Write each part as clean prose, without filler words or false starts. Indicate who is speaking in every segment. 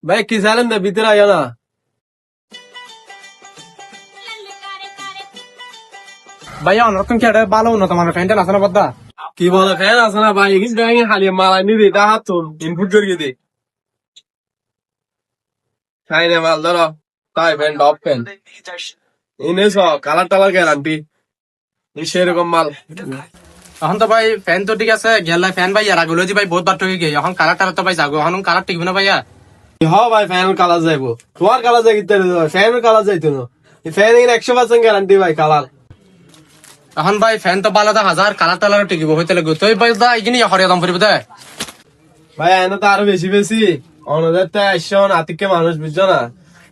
Speaker 1: ভাই কি চাইলেন না ভিতরে আয় না।
Speaker 2: ভাইয়া অন্যরকম কি এটা ভালো উন্নত মানের ফ্যানটা আছে না বদ্দা?
Speaker 1: কি বলে ফ্যান আছে না ভাই, কিন্তু খালি মালাই নি দে তা হাত তোর ইনপুট করিয়ে দে। তাই না মাল ধরো, তাই ফ্যান টপ ফ্যান এনেছ কালার টালার গ্যারান্টি সেরকম মাল।
Speaker 2: এখন তো ভাই ফ্যান তো ঠিক আছে গেলে ফ্যান ভাই আর আগুলো ভাই বহুত বার টকে গিয়ে এখন কালার টালার তো ভাই যাগো এখন কালার টিকবে না ভাইয়া।
Speaker 1: হ ভাই ফ্যান কালার যাইবো, তোমার কালার যাই ফ্যান কালার যাইতো না। ফ্যান 100% গ্যারান্টি ভাই কালার।
Speaker 2: এখন ভাই ফ্যান তো ভালো দা হাজার কালার টালার টিকব হইতে লাগবে তো ভাই দা এখানে হরিয়া দাম পড়বে দে।
Speaker 1: ভাই এনে তো আরো বেশি বেশি অনদের তো 100 আতিককে মানুষ বুঝছো না,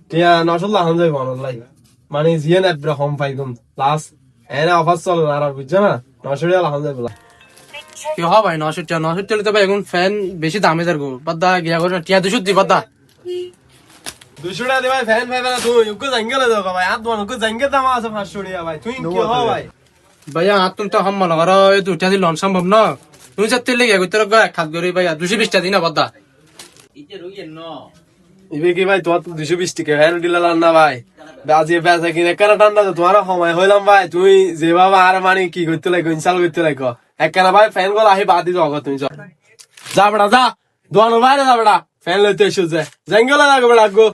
Speaker 1: টিয়া 900 লাখ যাইবো অনলাই মানে জিয়ে না রকম পাইকুম লাস্ট এনে অফার চলে না আর বুঝছো না, 900 লাখ যাইবো।
Speaker 2: কি হ ভাই 900 তো ভাই এখন ফ্যান বেশি দামে যার গো বাদ্দা গিয়া করে টিয়া 200 দি বাদ্দা
Speaker 1: 200 টাকা দিয়ে ভাই ফ্যান পাইবে না তুই, ওকে জাঙ্গেলে দাও ভাই আর তোমার ওকে জাঙ্গে দাম আছে 500 টাকা ভাই, তুই কি হ ভাই।
Speaker 2: ভাইয়া আর তুমি তো হাম মনে করো এই দুটা দিন লন সম্ভব না তুমি চারটে লেগে করতে রাখবে এক খাত করে ভাইয়া 220 দিন না বাদ্দা।
Speaker 1: ইবে কি ভাই তোমার তো 220 টাকা ফ্যান দিলা না ভাই, বাজিয়ে বেচা কিনে কেন ঠান্ডা তো তোমার সময় হইলাম ভাই, তুই যেভাবে আর মানে কি করতে লাগো ইনস্টল করতে লাগো একখানা ভাই ফ্যান গুলো আহি বাদি যাও তুমি যা বেড়া যা দোয়ানোর বাইরে যা বেড়া ফ্যান লইতে এসে যায় জাঙ্গলে লাগবে লাগবো।